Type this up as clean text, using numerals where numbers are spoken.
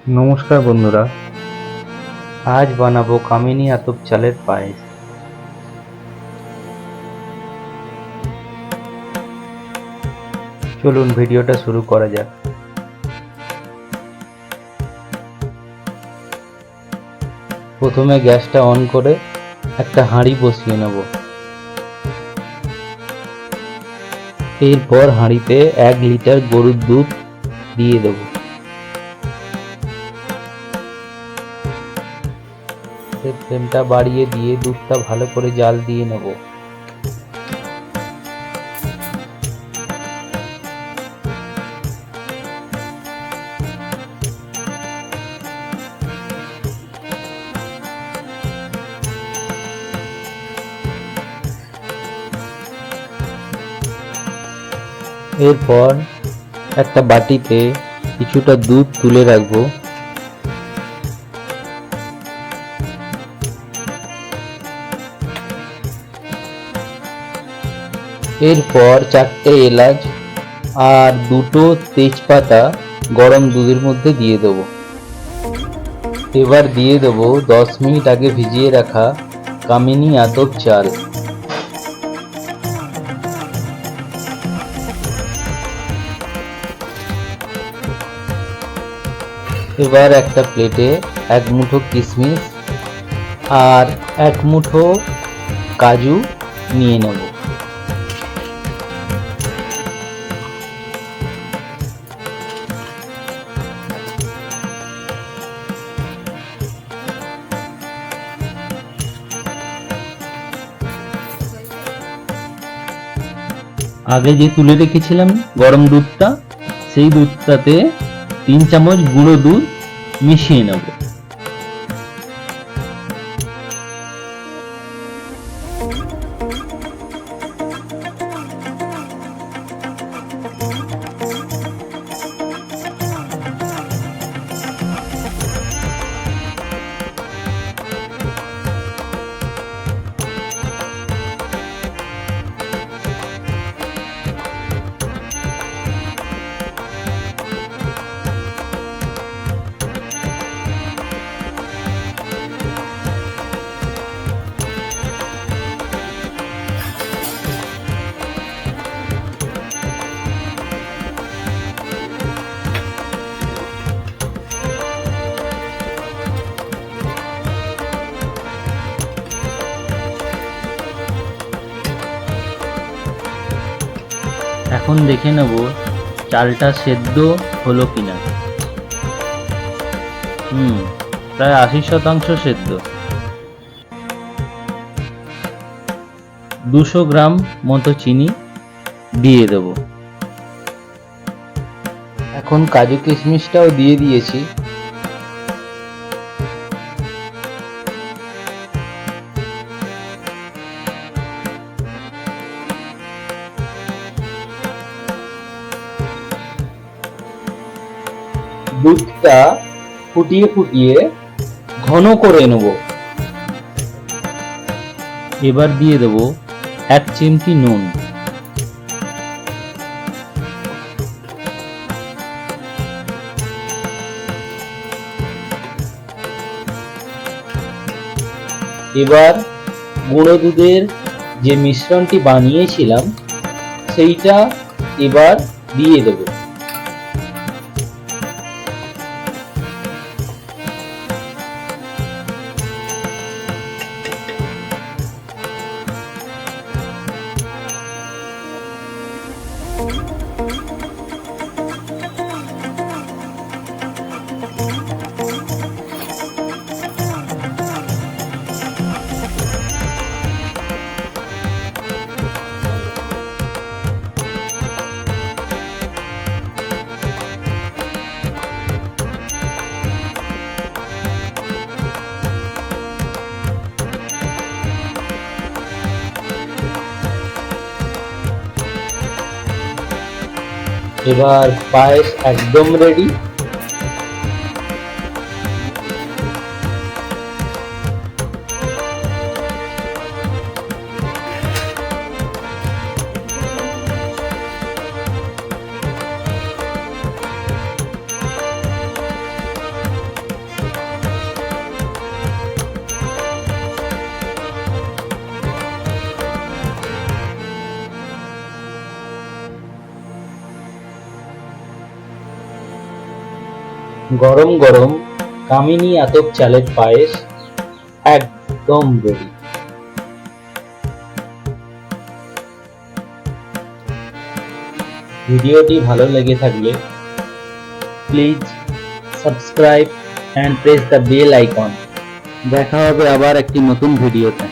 নমস্কার বন্ধুরা, আজ বানাবো কামিনী আতপ চালের পায়েস। চলুন ভিডিওটা শুরু করা যাক। প্রথমে গ্যাসটা অন করে একটা হাঁড়ি বসিয়ে নেব। এরপর হাঁড়িতে 1 লিটার গরুর দুধ দিয়ে দেব। ফ্লেমটা বাড়িয়ে দিয়ে দুধটা ভালো করে জাল দিয়ে নেব। এরপর একটা বাটিতে কিছুটা দুধ তুলে রাখবো। এরপর 4টে এলাচ আর 2টো তেজপাতা গরম দুধের মধ্যে দিয়ে দেবো। এবার দিয়ে দেবো 10 মিনিট আগে ভিজিয়ে রাখা কামিনী আতপ চাল। এবার একটা প্লেটে 1 মুঠো কিশমিশ আর 1 মুঠো কাজু নিয়ে নেব। আগে যে তুলে রেখেছিলাম গরম দুধটা, সেই দুধটাতে 3 চামচ গুঁড়ো দুধ মিশিয়ে নেব। এখন দেখে নেব চালটা সেদ্ধ হলো কিনা। প্রায় 80% সেদ্ধ। 200 গ্রাম মতো চিনি দিয়ে দেব। এখন কাজু কিশমিশটাও দিয়ে দিয়েছি। দুধটা ফুটিয়ে ফুটিয়ে ঘন করে নেব। এবার দিয়ে দেব 1 চিমটি নুন। এবার গুঁড়ো দুধের যে মিশ্রণটি বানিয়েছিলাম সেইটা এবার দিয়ে দেব। এবার পায়েস একদম রেডি। গরম গরম কামিনী আতপ চালের পায়েস একদম রেডি। ভিডিওটি ভালো লেগে থাকলে please subscribe and press the bell icon. দেখা হবে আবার একটি নতুন ভিডিওতে।